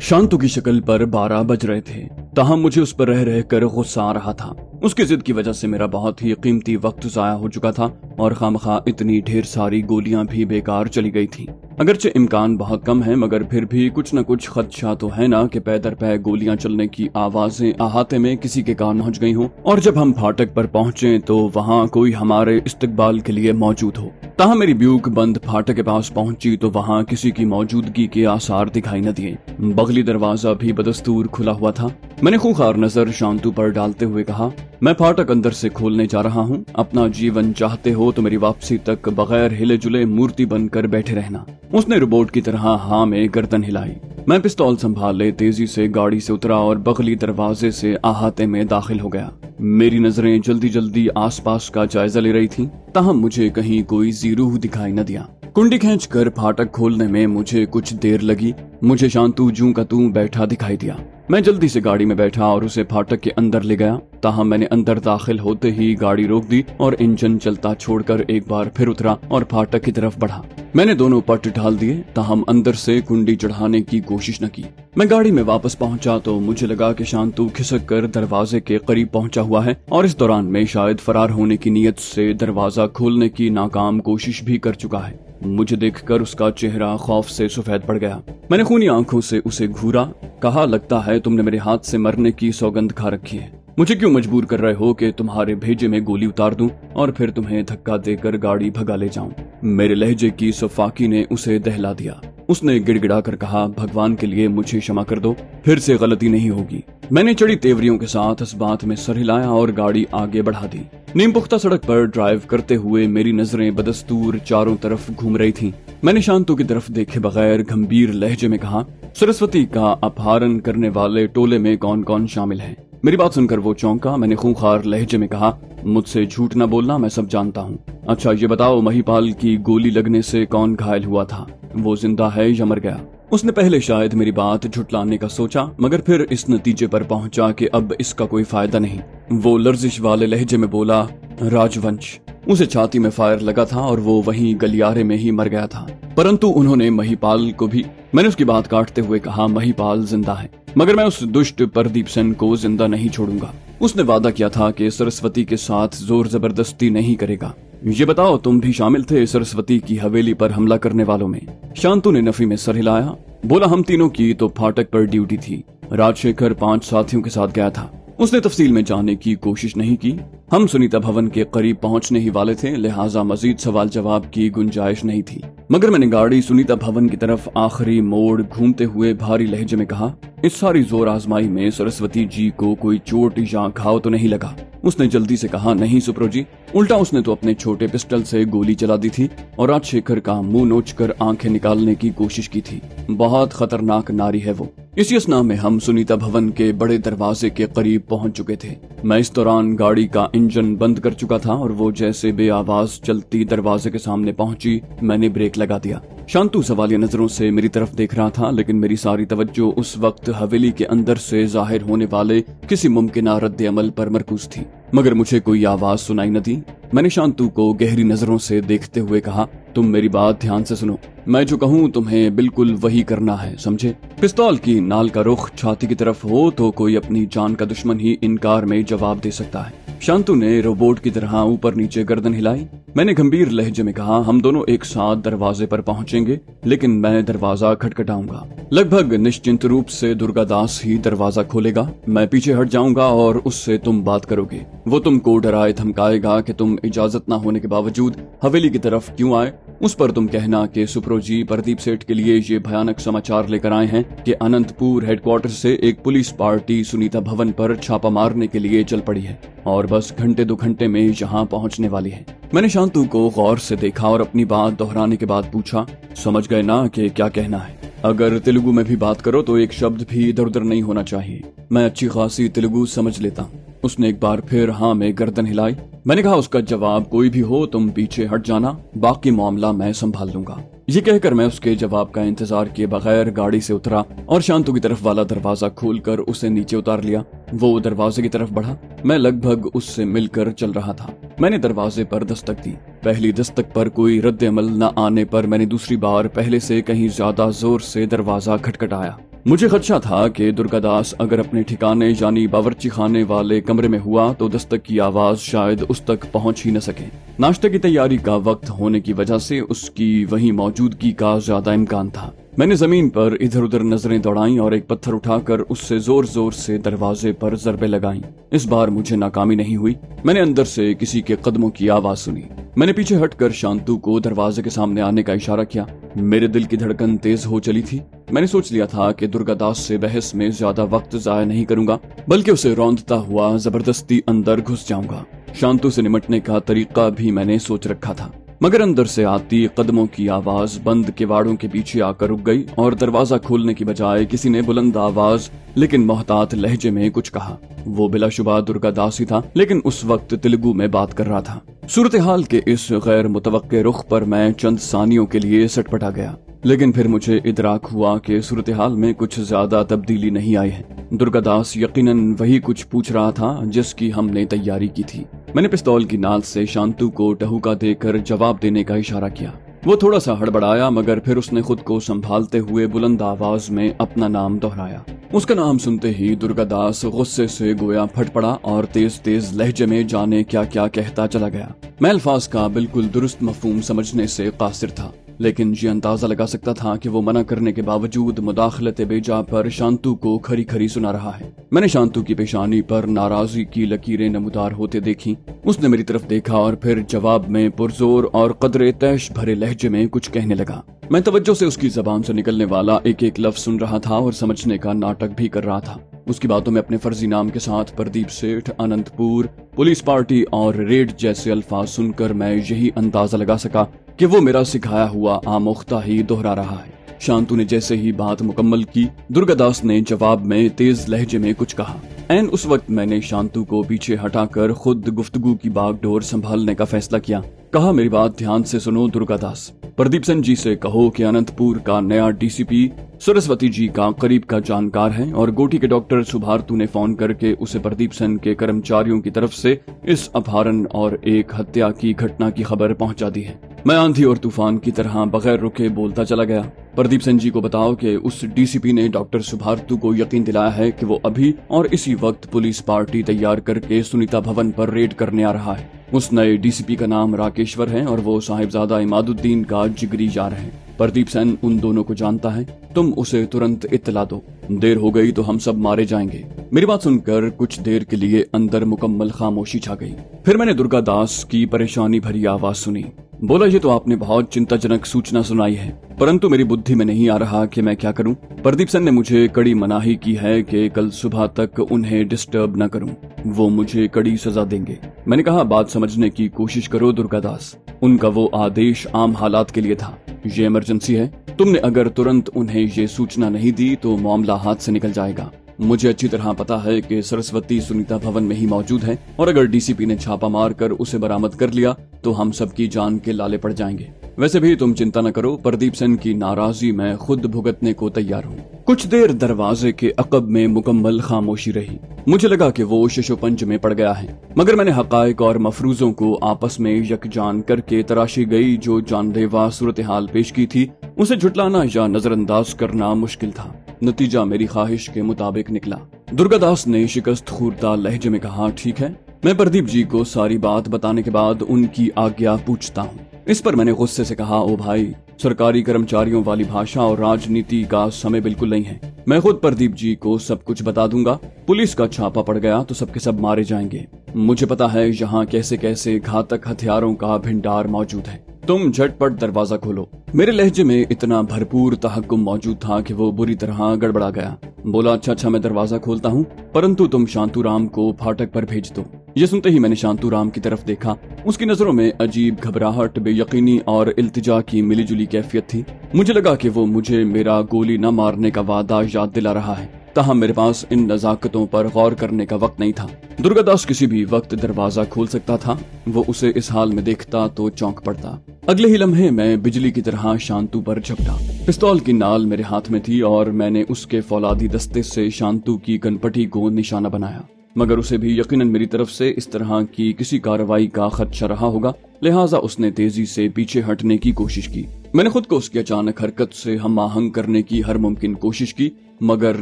शांतु की शक्ल पर 12 बज रहे थे, ताहम मुझे उस पर रह रह कर गुस्सा आ रहा था। उसकी जिद की वजह से मेरा बहुत ही कीमती वक्त जाया हो चुका था और खामखा इतनी ढेर सारी गोलियां भी बेकार चली गई थी। अगरचे इम्कान बहुत कम है, मगर फिर भी कुछ न कुछ खदशा तो है ना कि पैदर पै गोलियां चलने की आवाजें अहाते में किसी के कान पहुंच गई हों और जब हम फाटक पर पहुंचे तो वहां कोई हमारे इस्तकबाल के लिए मौजूद हो। ताहम मेरी ब्यूक बंद फाटक के पास पहुंची तो वहां किसी की मौजूदगी के आसार दिखाई न दिए। बगली दरवाजा भी बदस्तूर खुला हुआ था। मैंने खूंखार नजर शांतु पर डालते हुए कहा, मैं फाटक अंदर से खोलने जा रहा हूँ। अपना जीवन चाहते हो तो मेरी वापसी तक बगैर हिले जुले मूर्ति बनकर बैठे रहना। उसने रोबोट की तरह हाँ में गर्दन हिलाई। मैं पिस्तौल संभाले तेजी से गाड़ी से उतरा और बगली दरवाजे से अहाते में दाखिल हो गया। मेरी नजरें जल्दी जल्दी आसपास का जायजा ले रही थीं, ताहम मुझे कहीं कोई जीरूह दिखाई न दिया। कुंडी खींचकर फाटक खोलने में मुझे कुछ देर लगी। मुझे शांतु जूं का तूं बैठा दिखाई दिया। मैं जल्दी से गाड़ी में बैठा और उसे फाटक के अंदर ले गया। ताहम मैंने अंदर दाखिल होते ही गाड़ी रोक दी और इंजन चलता छोड़कर एक बार फिर उतरा और फाटक की तरफ बढ़ा। मैंने दोनों पट ढाल दिए, ताहम अंदर से कुंडी चढ़ाने की कोशिश न की। मैं गाड़ी में वापस पहुंचा तो मुझे लगा कि शांतु खिसक कर दरवाजे के करीब पहुंचा हुआ है और इस दौरान मैं शायद फरार होने की नीयत से दरवाजा खोलने की नाकाम कोशिश भी कर चुका है। मुझे देखकर उसका चेहरा खौफ से सफेद पड़ गया। मैंने खूनी आंखों से उसे घूरा, कहा, लगता है तुमने मेरे हाथ से मरने की सौगंध खा रखी है। मुझे क्यों मजबूर कर रहे हो कि तुम्हारे भेजे में गोली उतार दूं और फिर तुम्हें धक्का देकर गाड़ी भगा ले जाऊं। मेरे लहजे की सफाकी ने उसे दहला दिया। उसने गिड़गिड़ा कर कहा, भगवान के लिए मुझे क्षमा कर दो, फिर से गलती नहीं होगी। मैंने चढ़ी तेवरियों के साथ इस बात में सर हिलाया और गाड़ी आगे बढ़ा दी। नीम पुख्ता सड़क पर ड्राइव करते हुए मेरी नजरें बदस्तूर चारों तरफ घूम रही थीं। मैंने शांतु की तरफ देखे बगैर गंभीर लहजे में कहा, सरस्वती का अपहरण करने वाले टोले में कौन कौन शामिल है? मेरी बात सुनकर वो चौंका। मैंने खूंखार लहजे में कहा, मुझसे झूठ न बोलना, मैं सब जानता हूँ। अच्छा ये बताओ, महिपाल की गोली लगने से कौन घायल हुआ था? वो जिंदा है या मर गया? उसने पहले शायद मेरी बात झुटलाने का सोचा, मगर फिर इस नतीजे पर पहुंचा कि अब इसका कोई फायदा नहीं। वो लर्जिश वाले लहजे में बोला, राजवंश। उसे छाती में फायर लगा था और वो वहीं गलियारे में ही मर गया था, परंतु उन्होंने महिपाल को भी। मैंने उसकी बात काटते हुए कहा, महिपाल जिंदा है, मगर मैं उस दुष्ट प्रदीप सेन को जिंदा नहीं छोड़ूंगा। उसने वादा किया था कि सरस्वती के साथ जोर जबरदस्ती नहीं करेगा। ये बताओ, तुम भी शामिल थे सरस्वती की हवेली पर हमला करने वालों में? शांतु ने नफी में सर हिलाया, बोला, हम तीनों की तो फाटक पर ड्यूटी थी। राजशेखर 5 साथियों के साथ गया था। उसने तफसील में जानने की कोशिश नहीं की। हम सुनीता भवन के करीब पहुंचने ही वाले थे, लिहाजा मजीद सवाल जवाब की गुंजाइश नहीं थी। मगर मैंने गाड़ी सुनीता भवन की तरफ आखिरी मोड़ घूमते हुए भारी लहजे में कहा, इस सारी जोर आजमाई में सरस्वती जी को कोई चोट या घाव तो नहीं लगा? उसने जल्दी से कहा, नहीं सुप्रो जी, उल्टा उसने तो अपने छोटे पिस्टल से गोली चला दी थी और राजशेखर का मुंह नोचकर आंखें निकालने की कोशिश की थी। बहुत खतरनाक नारी है वो। इसी असना में हम सुनीता भवन के बड़े दरवाजे के करीब पहुंच चुके थे। मैं इस दौरान गाड़ी का इंजन बंद कर चुका था और वो जैसे बेआवाज चलती दरवाजे के सामने पहुंची, मैंने ब्रेक लगा दिया। शांतु सवालिया नजरों से मेरी तरफ देख रहा था, लेकिन मेरी सारी तवज्जो उस वक्त हवेली के अंदर से जाहिर होने वाले किसी मुमकिन रद्द अमल पर मरकूज थी। मगर मुझे कोई आवाज सुनाई न दी। मैंने शांतु को गहरी नजरों से देखते हुए कहा, तुम मेरी बात ध्यान से सुनो। मैं जो कहूँ तुम्हें बिल्कुल वही करना है, समझे? पिस्तौल की नाल का रुख छाती की तरफ हो तो कोई अपनी जान का दुश्मन ही इनकार में जवाब दे सकता है। शांतु ने रोबोट की तरह ऊपर नीचे गर्दन हिलाई। मैंने गंभीर लहजे में कहा, हम दोनों एक साथ दरवाजे पर पहुंचेंगे, लेकिन मैं दरवाजा खटखटाऊंगा। लगभग निश्चिंत रूप से दुर्गादास ही दरवाजा खोलेगा। मैं पीछे हट जाऊंगा और उससे तुम बात करोगे। वो तुमको डराए धमकाएगा कि तुम इजाजत न होने के बावजूद हवेली की तरफ क्यों आए। उस पर तुम कहना कि सुप्रो जी प्रदीप सेठ के लिए ये भयानक समाचार लेकर आए हैं कि अनंतपुर हेडक्वार्टर से एक पुलिस पार्टी सुनीता भवन पर छापा मारने के लिए चल पड़ी है और बस घंटे 2 घंटे में यहाँ पहुँचने वाली है। मैंने शांतु को गौर से देखा और अपनी बात दोहराने के बाद पूछा, समझ गए ना कि क्या कहना है? अगर तेलुगु में भी बात करो तो एक शब्द भी इधर उधर नहीं होना चाहिए। मैं अच्छी खासी तेलुगु समझ लेता हूँ। उसने एक बार फिर हाँ में गर्दन हिलाई। मैंने कहा, उसका जवाब कोई भी हो तुम पीछे हट जाना, बाकी मामला मैं संभाल लूंगा। ये कहकर मैं उसके जवाब का इंतजार किए बगैर गाड़ी से उतरा और शांतु की तरफ वाला दरवाजा खोलकर उसे नीचे उतार लिया। वो दरवाजे की तरफ बढ़ा। मैं लगभग उससे मिलकर चल रहा था। मैंने दरवाजे पर दस्तक दी। पहली दस्तक पर कोई रद्द अमल न आने पर मैंने दूसरी बार पहले से कहीं ज्यादा जोर से दरवाजा खटखटाया। मुझे खदशा था कि दुर्गादास अगर अपने ठिकाने यानी बावर्ची खाने वाले कमरे में हुआ तो दस्तक की आवाज शायद उस तक पहुंच ही न सके। नाश्ते की तैयारी का वक्त होने की वजह से उसकी वहीं मौजूदगी का ज्यादा इम्कान था। मैंने जमीन पर इधर उधर नजरें दौड़ाई और एक पत्थर उठाकर उससे जोर जोर से दरवाजे पर जरबे लगाई। इस बार मुझे नाकामी नहीं हुई। मैंने अंदर से किसी के कदमों की आवाज सुनी। मैंने पीछे हटकर शांतु को दरवाजे के सामने आने का इशारा किया। मेरे दिल की धड़कन तेज हो चली थी। मैंने सोच लिया था कि दुर्गादास से बहस में ज्यादा वक्त जाया नहीं करूंगा, बल्कि उसे रौंदता हुआ जबरदस्ती अंदर घुस जाऊंगा। शांतु से निपटने का तरीका भी मैंने सोच रखा था, मगर अंदर से आती कदमों की आवाज बंद किवाड़ों के पीछे आकर रुक गई और दरवाजा खोलने की बजाय किसी ने बुलंद आवाज लेकिन मोहतात लहजे में कुछ कहा। वो बिलाशुबा दुर्गादास ही था, लेकिन उस वक्त तेलुगु में बात कर रहा था। सूरत हाल के इस गैर मुतवक्के रुख पर मैं चंद सानियों के लिए सटपटा गया, लेकिन फिर मुझे इदराक हुआ कि सूरत हाल में कुछ ज्यादा तब्दीली नहीं आई है। दुर्गादास यकीनन वही कुछ पूछ रहा था जिसकी हमने तैयारी की थी। मैंने पिस्तौल की नाल से शांतु को टहूका देकर जवाब देने का इशारा किया। वो थोड़ा सा हड़बड़ाया, मगर फिर उसने खुद को संभालते हुए बुलंद आवाज में अपना नाम दोहराया। उसका नाम सुनते ही दुर्गादास गुस्से से गोया फट पड़ा और तेज तेज लहजे में जाने क्या क्या कहता चला गया। मैं अल्फाज का बिल्कुल दुरुस्त मफहूम समझने से कासिर था, लेकिन ये अंदाजा लगा सकता था कि वो मना करने के बावजूद मुदाखलत बेजा पर शांतु को खरी खरी सुना रहा है। मैंने शांतु की पेशानी पर नाराजगी की लकीरें नमूदार होते देखी। उसने मेरी तरफ देखा और फिर जवाब में पुरजोर और कदरे तैश भरे लहजे में कुछ कहने लगा। मैं तवज्जो से उसकी जबान से निकलने वाला एक एक लफ्ज सुन रहा था और समझने का नाटक भी कर रहा था। उसकी बातों में अपने फर्जी नाम के साथ प्रदीप सेठ, अनंतपुर, पुलिस पार्टी और रेड जैसे अल्फाज सुनकर मैं यही अंदाजा लगा सका कि वो मेरा सिखाया हुआ आमोख्ता ही दोहरा रहा है। शांतु ने जैसे ही बात मुकम्मल की, दुर्गादास ने जवाब में तेज लहजे में कुछ कहा। एन उस वक्त मैंने शांतु को पीछे हटाकर खुद गुफ्तगू की बागडोर संभालने का फैसला किया। कहा, मेरी बात ध्यान से सुनो दुर्गादास। प्रदीप सेन जी से कहो कि अनंतपुर का नया डीसीपी सरस्वती जी का करीब का जानकार है और गोटी के डॉक्टर सुभारतु ने फोन करके उसे प्रदीप सेन के कर्मचारियों की तरफ से इस अपहरण और एक हत्या की घटना की खबर पहुंचा दी है। मैं आंधी और तूफान की तरह बगैर रुके बोलता चला गया। प्रदीप सेन जी को बताओ कि उस डीसीपी ने डॉक्टर सुभारतु को यकीन दिलाया है कि वो अभी और इसी वक्त पुलिस पार्टी तैयार करके सुनीता भवन पर रेड करने आ रहा है। उस नए डीसीपी का नाम राकेश्वर है और वो साहिबजादा इमादुद्दीन का जिगरी यार है। प्रदीप सेन उन दोनों को जानता है। तुम उसे तुरंत इत्तला दो। देर हो गई तो हम सब मारे जाएंगे। मेरी बात सुनकर कुछ देर के लिए अंदर मुकम्मल खामोशी छा गई। फिर मैंने दुर्गादास की परेशानी भरी आवाज सुनी। बोला, ये तो आपने बहुत चिंताजनक सूचना सुनाई है, परंतु मेरी बुद्धि में नहीं आ रहा कि मैं क्या करूं। प्रदीप सेन ने मुझे कड़ी मनाही की है कि कल सुबह तक उन्हें डिस्टर्ब न करूं। वो मुझे कड़ी सजा देंगे। मैंने कहा, बात समझने की कोशिश करो दुर्गादास। उनका वो आदेश आम हालात के लिए था। ये इमरजेंसी है। तुमने अगर तुरंत उन्हें ये सूचना नहीं दी तो मामला हाथ से निकल जाएगा। मुझे अच्छी तरह पता है कि सरस्वती सुनीता भवन में ही मौजूद है और अगर डीसीपी ने छापा मारकर उसे बरामद कर लिया तो हम सबकी जान के लाले पड़ जाएंगे। वैसे भी तुम चिंता न करो, प्रदीप सेन की नाराजगी मैं खुद भुगतने को तैयार हूँ। कुछ देर दरवाजे के अकब में मुकम्मल खामोशी रही। मुझे लगा कि वो शिशोपंज में पड़ गया है, मगर मैंने हकायक और मफरूजों को आपस में यकजान करके तराशी गई जो जानलेवा सूरत हाल पेश की थी उसे झुटलाना या नजरअंदाज करना मुश्किल था। नतीजा मेरी ख्वाहिश के मुताबिक निकला। दुर्गादास ने शिकस्त खूरदा लहजे में कहा, ठीक है, मैं प्रदीप जी को सारी बात बताने के बाद उनकी आज्ञा पूछता हूँ। इस पर मैंने गुस्से से कहा, ओ भाई, सरकारी कर्मचारियों वाली भाषा और राजनीति का समय बिल्कुल नहीं है। मैं खुद प्रदीप जी को सब कुछ बता दूंगा। पुलिस का छापा पड़ गया तो सबके सब मारे जाएंगे। मुझे पता है यहाँ कैसे कैसे घातक हथियारों का भंडार मौजूद है। तुम झटपट दरवाजा खोलो। मेरे लहजे में इतना भरपूर तहक्कुम मौजूद था कि वो बुरी तरह गड़बड़ा गया। बोला, अच्छा मैं दरवाजा खोलता हूँ, परंतु तुम शांतुराम को फाटक पर भेज दो। ये सुनते ही मैंने शांतुराम की तरफ देखा। उसकी नजरों में अजीब घबराहट, बेयकीनी और इल्तिजा की मिलीजुली कैफियत थी। मुझे लगा कि वो मुझे मेरा गोली न मारने का वादा याद दिला रहा है। ताहम मेरे पास इन नजाकतों पर गौर करने का वक्त नहीं था। दुर्गादास किसी भी वक्त दरवाजा खोल सकता था। वो उसे इस हाल में देखता तो चौंक पड़ता। अगले ही लम्हे मैं बिजली की तरह शांतु पर झपटा। पिस्तौल की नाल मेरे हाथ में थी और मैंने उसके फौलादी दस्ते से शांतु की कनपटी को निशाना बनाया। मगर उसे भी यकीनन मेरी तरफ से इस तरह की किसी कार्रवाई का खदशा रहा होगा, लिहाजा उसने तेजी से पीछे हटने की कोशिश की। मैंने खुद को उसकी अचानक हरकत से हम आहंग करने की हर मुमकिन कोशिश की, मगर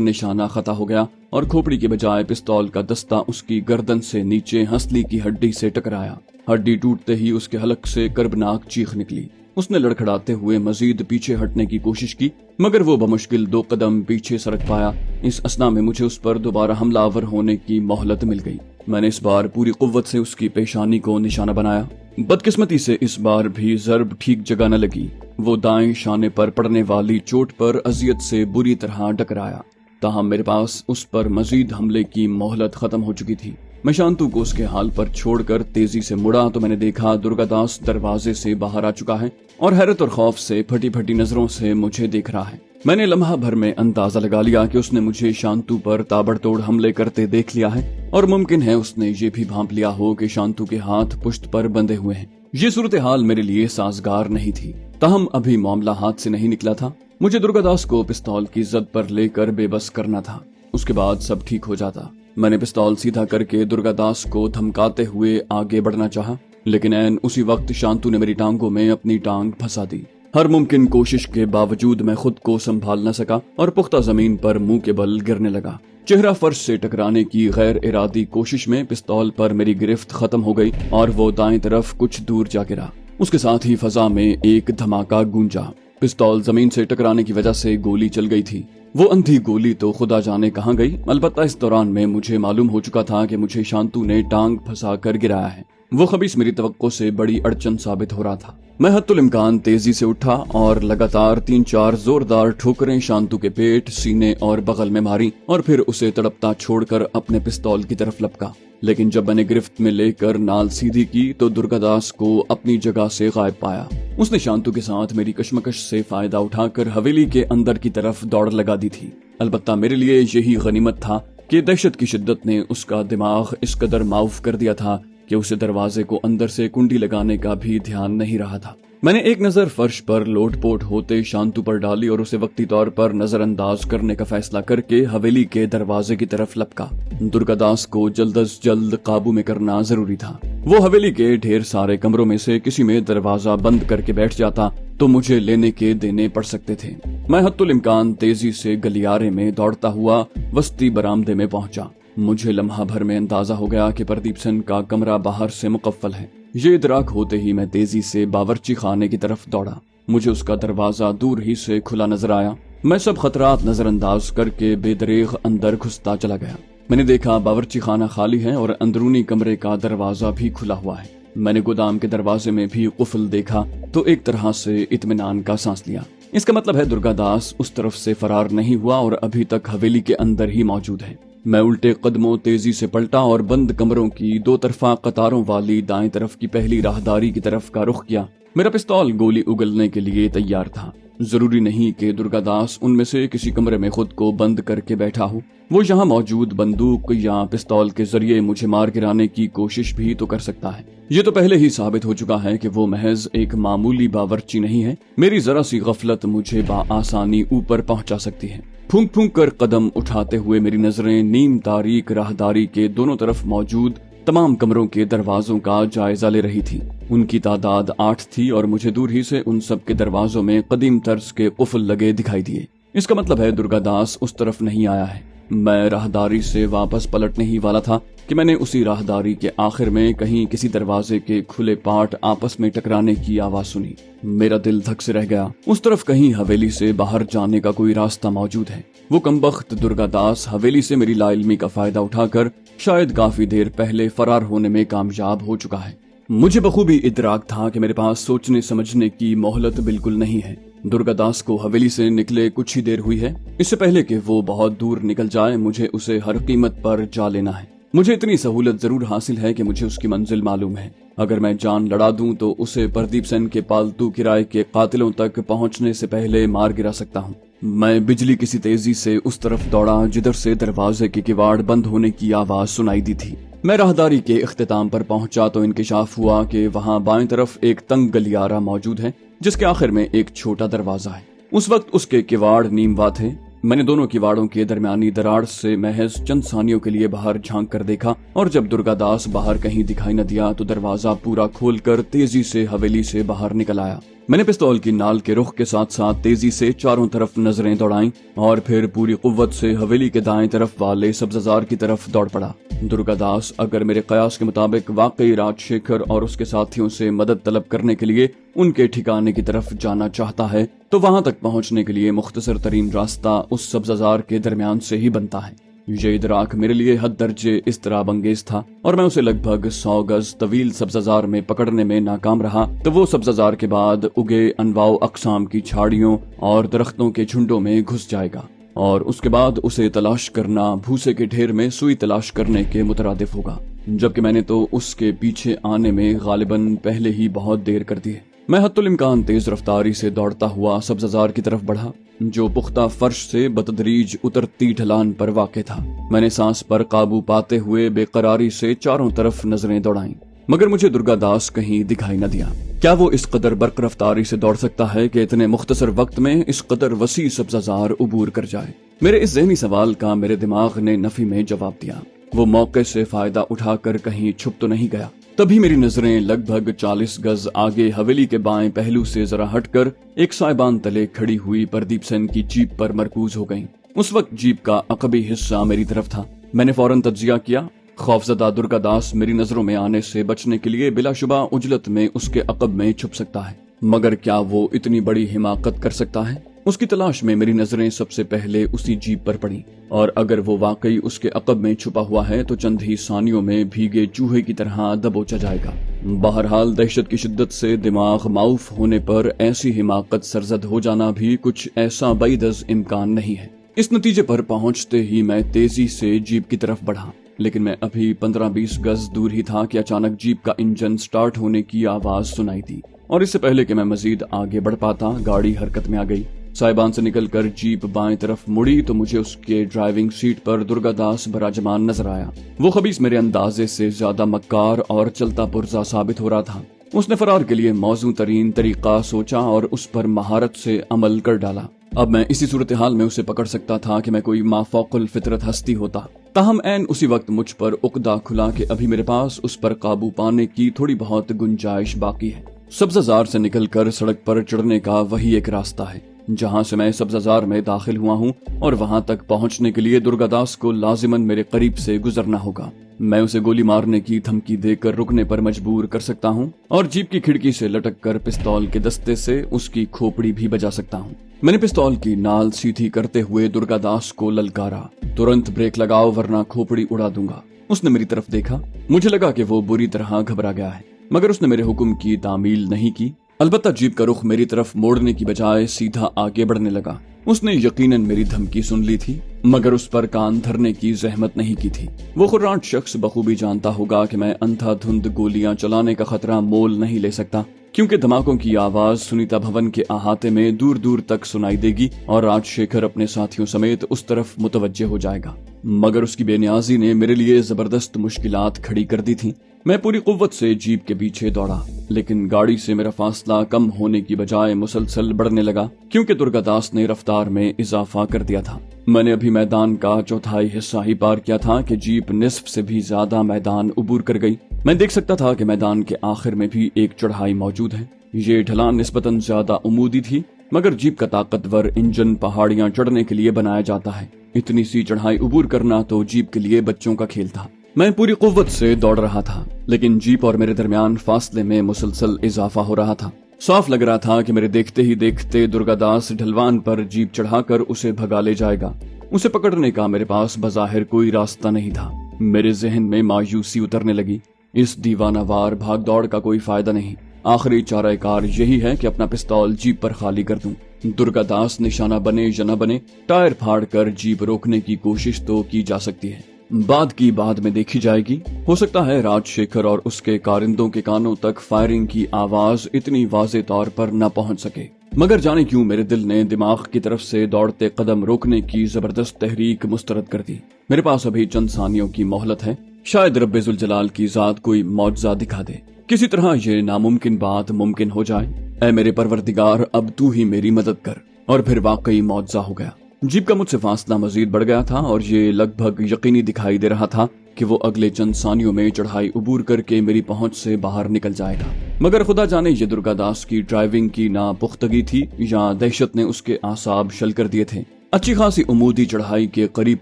निशाना खता हो गया और खोपड़ी के बजाय पिस्तौल का दस्ता उसकी गर्दन से नीचे हंसली की हड्डी से टकराया। हड्डी टूटते ही उसके हलक से कर्बनाक चीख निकली। उसने लड़खड़ाते हुए मजीद पीछे हटने की कोशिश की, मगर वो बमुश्किल 2 कदम पीछे सरक पाया। इस असना में मुझे उस पर दोबारा हमलावर होने की मोहलत मिल गई। मैंने इस बार पूरी कुव्वत से उसकी पेशानी को निशाना बनाया। बदकिस्मती से इस बार भी जर्ब ठीक जगह न लगी। वो दाएं शाने पर पड़ने वाली चोट पर अजियत से बुरी तरह टकराया। ताहम मेरे पास उस पर मजीद हमले की मोहलत खत्म हो चुकी थी। मैं शांतु को उसके हाल पर छोड़कर तेजी से मुड़ा तो मैंने देखा दुर्गादास दरवाजे से बाहर आ चुका है और हैरत और खौफ से फटी फटी नजरों से मुझे देख रहा है। मैंने लम्हा भर में अंदाजा लगा लिया कि उसने मुझे शांतु पर ताबड़तोड़ हमले करते देख लिया है और मुमकिन है उसने ये भी भांप लिया हो कि शांतु के हाथ पुश्त पर बंधे हुए हैं। ये सूरत हाल मेरे लिए साजगार नहीं थी। ताहम अभी मामला हाथ से नहीं निकला था। मुझे दुर्गादास को पिस्तौल की जद पर लेकर बेबस करना था, उसके बाद सब ठीक हो जाता। मैंने पिस्तौल सीधा करके दुर्गादास को धमकाते हुए आगे बढ़ना चाहा, लेकिन ऐन उसी वक्त शांतु ने मेरी टांगों में अपनी टांग फंसा दी। हर मुमकिन कोशिश के बावजूद मैं खुद को संभाल न सका और पुख्ता जमीन पर मुंह के बल गिरने लगा। चेहरा फर्श से टकराने की गैर इरादी कोशिश में पिस्तौल पर मेरी गिरफ्त खत्म हो गई और वो दाएं तरफ कुछ दूर जा गिरा। उसके साथ ही फजा में एक धमाका गूंजा। पिस्तौल जमीन से टकराने की वजह से गोली चल गई थी। वो अंधी गोली तो खुदा जाने कहां गई। अलबत्ता इस दौरान में मुझे मालूम हो चुका था कि मुझे शांतु ने टांग फंसा कर गिराया है। वो खबीस मेरी तवक्को से बड़ी अड़चन साबित हो रहा था। मैं हत्तुल इम्कान तेजी से उठा और लगातार 3-4 जोरदार ठोकरें शांतु के पेट, सीने और बगल में मारी और फिर उसे तड़पता छोड़कर अपने पिस्तौल की तरफ लपका। लेकिन जब मैंने गिरफ्त में लेकर नाल सीधी की तो दुर्गादास को अपनी जगह से गायब पाया। उसने शांतु के साथ मेरी कशमकश से फायदा उठाकर हवेली के अंदर की तरफ दौड़ लगा दी थी। अलबत्ता मेरे लिए यही गनीमत था कि दहशत की शिद्दत ने उसका दिमाग इस कदर माउफ कर दिया था कि उसे दरवाजे को अंदर से कुंडी लगाने का भी ध्यान नहीं रहा था। मैंने एक नजर फर्श पर लोटपोट होते शांतु पर डाली और उसे वक्ती तौर पर नजरअंदाज करने का फैसला करके हवेली के दरवाजे की तरफ लपका। दुर्गादास को जल्द अज जल्द काबू में करना जरूरी था। वो हवेली के ढेर सारे कमरों में से किसी में दरवाजा बंद करके बैठ जाता तो मुझे लेने के देने पड़ सकते थे। मैं हत्तुल इम्कान तेजी से गलियारे में दौड़ता हुआ वस्ती बरामदे में पहुंचा। मुझे लम्हा भर में अंदाजा हो गया कि प्रदीप सेन का कमरा बाहर से मुकफ्फल है। ये इदराक होते ही मैं तेजी से बावर्ची खाने की तरफ दौड़ा। मुझे उसका दरवाजा दूर ही से खुला नजर आया। मैं सब खतरात नजरअंदाज करके बेदरेग अंदर घुसता चला गया। मैंने देखा बावर्ची खाना खाली है और अंदरूनी कमरे का दरवाजा भी खुला हुआ है। मैंने गोदाम के दरवाजे में भी कुफल देखा तो एक तरह से इत्मीनान का सांस लिया। इसका मतलब है दुर्गादास उस तरफ से फरार नहीं हुआ और अभी तक हवेली के अंदर ही मौजूद है। मैं उल्टे कदमों तेजी से पलटा और बंद कमरों की 2 तरफा कतारों वाली दाएं तरफ की पहली राहदारी की तरफ का रुख किया। मेरा पिस्तौल गोली उगलने के लिए तैयार था। जरूरी नहीं कि दुर्गादास उनमें से किसी कमरे में खुद को बंद करके बैठा हो। वो यहाँ मौजूद बंदूक या पिस्तौल के जरिए मुझे मार गिराने की कोशिश भी तो कर सकता है। ये तो पहले ही साबित हो चुका है कि वो महज एक मामूली बावर्ची नहीं है। मेरी जरा सी गफलत मुझे बाआसानी ऊपर पहुंचा सकती है। फूंक फूंक कर कदम उठाते हुए मेरी नजरें नीम तारीक राहदारी के दोनों तरफ मौजूद तमाम कमरों के दरवाजों का जायजा ले रही थी। उनकी तादाद 8 थी और मुझे दूर ही से उन सब के दरवाजों में कदीम तर्ज के कुफल लगे दिखाई दिए। इसका मतलब है दुर्गादास उस तरफ नहीं आया है। मैं राहदारी से वापस पलटने ही वाला था कि मैंने उसी राहदारी के आखिर में कहीं किसी दरवाजे के खुले पार्ट आपस में टकराने की आवाज सुनी। मेरा दिल धक से रह गया। उस तरफ कहीं हवेली से बाहर जाने का कोई रास्ता मौजूद है। वो कमबख्त दुर्गादास हवेली से मेरी लाइल्मी का फायदा उठाकर शायद काफी देर पहले फरार होने में कामयाब हो चुका है। मुझे बखूबी इदराक था कि मेरे पास सोचने समझने की मोहलत बिल्कुल नहीं है। दुर्गादास को हवेली से निकले कुछ ही देर हुई है। इससे पहले कि वो बहुत दूर निकल जाए मुझे उसे हर कीमत पर जा लेना है। मुझे इतनी सहूलत जरूर हासिल है कि मुझे उसकी मंजिल मालूम है। अगर मैं जान लड़ा दूं तो उसे प्रदीप सेन के पालतू किराए के कातिलों तक पहुंचने से पहले मार गिरा सकता हूं। मैं बिजली किसी तेजी से उस तरफ दौड़ा जिधर से दरवाजे के किवाड़ बंद होने की आवाज सुनाई दी थी। मैं राहदारी के इख्तिताम पर पहुंचा तो इंकिशाफ हुआ कि वहां बाएं तरफ एक तंग गलियारा मौजूद है जिसके आखिर में एक छोटा दरवाजा है। उस वक्त उसके किवाड़ नीमवा थे। मैंने दोनों किवाड़ों के दरमियानी दरार से महज चंद सानियों के लिए बाहर झांक कर देखा और जब दुर्गादास बाहर कहीं दिखाई न दिया तो दरवाजा पूरा खोलकर तेजी से हवेली से बाहर निकल आया। मैंने पिस्तौल की नाल के रुख के साथ साथ तेजी से चारों तरफ नजरें दौड़ाईं और फिर पूरी कुव्वत से हवेली के दाएं तरफ वाले सब्ज़ार की तरफ दौड़ पड़ा। दुर्गादास अगर मेरे कयास के मुताबिक वाकई राजशेखर और उसके साथियों से मदद तलब करने के लिए उनके ठिकाने की तरफ जाना चाहता है तो वहां तक पहुंचने के लिए मुख्तसर तरीन रास्ता उस सब्ज़ार के दरमियान से ही बनता है। ये इदराक मेरे लिए हद दर्जे इस्तराब अंगेज था और मैं उसे लगभग 100 गज तवील सब्ज़ार में पकड़ने में नाकाम रहा तो वो सब्ज़ार के बाद उगे अनवाओ अकसाम की झाड़ियों और दरख्तों के झुंडों में घुस जाएगा और उसके बाद उसे तलाश करना भूसे के ढेर में सुई तलाश करने के मुतरादिफ होगा, जबकि मैंने तो उसके पीछे आने में गालिबन पहले ही बहुत देर कर दी है। मैं हत्तुल इम्कान तेज रफ्तारी से दौड़ता हुआ सब्ज़ार की तरफ बढ़ा जो पुख्ता फर्श से बतदरीज उतरती ढलान पर वाक़ था। मैंने सांस पर काबू पाते हुए बेकरारी से चारों तरफ नजरें दौड़ाईं मगर मुझे दुर्गादास कहीं दिखाई न दिया। क्या वो इस कदर बर्क रफ्तारी से दौड़ सकता है कि इतने मुख्तसर वक्त में इस कदर वसी सब्ज़ार उबूर कर जाए? मेरे इस ज़हनी सवाल का मेरे दिमाग ने नफी में जवाब दिया। वो मौके से फायदा उठाकर कहीं छुप तो नहीं गया। तभी मेरी नजरें लगभग 40 गज आगे हवेली के बाएं पहलू से जरा हटकर एक साइबान तले खड़ी हुई प्रदीप सेन की जीप पर मरकूज हो गईं। उस वक्त जीप का अकबी हिस्सा मेरी तरफ था। मैंने फौरन तज्जिया किया। खौफजदा दुर्गादास मेरी नजरों में आने से बचने के लिए बिलाशुबा उजलत में उसके अकब में छुप सकता है, मगर क्या वो इतनी बड़ी हिमाकत कर सकता है? उसकी तलाश में मेरी नजरें सबसे पहले उसी जीप पर पड़ी और अगर वो वाकई उसके अकब में छुपा हुआ है तो चंद ही सानियों में भीगे चूहे की तरह दबोचा जाएगा। बहरहाल दहशत की शिद्दत से दिमाग माऊफ होने पर ऐसी हिमाकत सरजद हो जाना भी कुछ ऐसा बैदज इम्कान नहीं है। इस नतीजे पर पहुंचते ही मैं तेजी से जीप की तरफ बढ़ा, लेकिन मैं अभी 15-20 गज दूर ही था कि अचानक जीप का इंजन स्टार्ट होने की आवाज सुनाई दी और इससे पहले कि मैं मजीद आगे बढ़ पाता गाड़ी हरकत में आ गई। साइबान से निकलकर जीप बाएं तरफ मुड़ी तो मुझे उसके ड्राइविंग सीट पर दुर्गादास बराजमान नजर आया। वो खबीस मेरे अंदाजे से ज्यादा मक्कार और चलता पुर्जा साबित हो रहा था। उसने फरार के लिए मौजू तरीन तरीका सोचा और उस पर महारत से अमल कर डाला। अब मैं इसी सूरत हाल में उसे पकड़ सकता था कि मैं कोई माफौकुल फितरत हस्ती होता। ताहम ऐन उसी वक्त मुझ पर उकदा खुला कि अभी मेरे पास उस पर काबू पाने की थोड़ी बहुत गुंजाइश बाकी है। सब्ज़ार से निकलकर सड़क पर चढ़ने का वही एक रास्ता है जहां से मैं सब्ज़ार में दाखिल हुआ हूं और वहां तक पहुंचने के लिए दुर्गादास को लाजिमन मेरे करीब से गुजरना होगा। मैं उसे गोली मारने की धमकी देकर रुकने पर मजबूर कर सकता हूं और जीप की खिड़की से लटक कर पिस्तौल के दस्ते से उसकी खोपड़ी भी बजा सकता हूं। मैंने पिस्तौल की नाल सीधी करते हुए दुर्गादास को ललकारा, तुरंत ब्रेक लगाओ वरना खोपड़ी उड़ा दूंगा। उसने मेरी तरफ देखा। मुझे लगा कि वो बुरी तरह घबरा गया है, मगर उसने मेरे हुक्म की तामील नहीं की। अलबत्ता जीप का रुख मेरी तरफ मोड़ने की बजाय सीधा आगे बढ़ने लगा। उसने यकीनन मेरी धमकी सुन ली थी, मगर उस पर कान धरने की जहमत नहीं की थी। वो खुर्राट शख्स बखूबी जानता होगा कि मैं अंधाधुंध गोलियां चलाने का खतरा मोल नहीं ले सकता, क्योंकि धमाकों की आवाज सुनीता भवन के अहाते में दूर दूर तक सुनाई देगी और राजशेखर अपने साथियों समेत उस तरफ मुतवज्जे हो जाएगा। मगर उसकी बेनियाजी ने मेरे लिए जबरदस्त मुश्किलात खड़ी कर दी थी। मैं पूरी कुव्वत से जीप के पीछे दौड़ा, लेकिन गाड़ी से मेरा फासला कम होने की बजाय मुसलसल बढ़ने लगा, क्योंकि दुर्गादास ने रफ्तार में इजाफा कर दिया था। मैंने अभी मैदान का चौथाई हिस्सा ही पार किया था कि जीप निस्फ से भी ज्यादा मैदान उबूर कर गई। मैं देख सकता था कि मैदान के आखिर में भी एक चढ़ाई मौजूद है। ये ढलान निस्बतन ज्यादा उमूदी थी, मगर जीप का ताकतवर इंजन पहाड़ियां चढ़ने के लिए बनाया जाता है। इतनी सी चढ़ाई उबूर करना तो जीप के लिए बच्चों का खेल था। मैं पूरी कुव्वत से दौड़ रहा था, लेकिन जीप और मेरे दरमियान फासले में मुसलसल इजाफा हो रहा था। साफ लग रहा था कि मेरे देखते ही देखते दुर्गादास ढलवान पर जीप चढ़ाकर उसे भगा ले जाएगा। उसे पकड़ने का मेरे पास बजाहिर कोई रास्ता नहीं था। मेरे जहन में मायूसी उतरने लगी। इस दीवानावार भाग दौड़ का कोई फायदा नहीं। आखिरी चाराकार यही है कि अपना पिस्तौल जीप पर खाली कर दूं। दुर्गादास निशाना बने या न बने, टायर फाड़ कर जीप रोकने की कोशिश तो की जा सकती है। बाद की बाद में देखी जाएगी। हो सकता है राजशेखर और उसके कारिंदों के कानों तक फायरिंग की आवाज इतनी वाज़े तौर पर न पहुंच सके, मगर जाने क्यों मेरे दिल ने दिमाग की तरफ से दौड़ते कदम रोकने की जबरदस्त तहरीक मुस्तरद कर दी। मेरे पास अभी चंद सानियों की मोहलत है। शायद रब्बे जुल जलाल की जात कोई मौजज़ा दिखा दे, किसी तरह ये नामुमकिन बात मुमकिन हो जाए। ऐ मेरे परवरदिगार, अब तू ही मेरी मदद कर। और फिर वाकई मौजज़ा हो गया। जीप का मुझसे फासला मजीद बढ़ गया था और ये लगभग यकीनी दिखाई दे रहा था कि वो अगले चंद सानियों में चढ़ाई उबूर करके मेरी पहुंच से बाहर निकल जाएगा। मगर खुदा जाने ये दुर्गादास की ड्राइविंग की ना पुख्तगी थी या दहशत ने उसके आसाब शल कर दिए थे। अच्छी खासी उमूदी चढ़ाई के करीब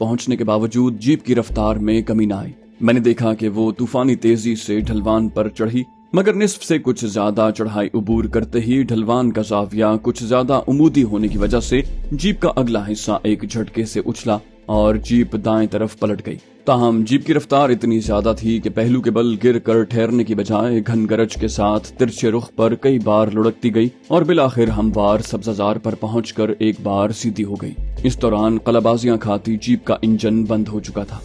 पहुंचने के बावजूद जीप की रफ्तार में कमी न आई। मैंने देखा कि वो तूफानी तेजी से ढलवान पर चढ़ी, मगर निस्फ से कुछ ज्यादा चढ़ाई उबूर करते ही ढलवान का जाविया कुछ ज्यादा उमूदी होने की वजह से जीप का अगला हिस्सा एक झटके से उछला और जीप दाएं तरफ पलट गई। ताहम जीप की रफ्तार इतनी ज्यादा थी कि पहलू के बल गिर कर ठहरने की बजाय घन गरज के साथ तिरछे रुख पर कई बार लुढ़कती गई और बिलाखिर हमवार सब्जाजार पर पहुंचकर एक बार सीधी हो गई। इस दौरान कलाबाजियां खाती जीप का इंजन बंद हो चुका था।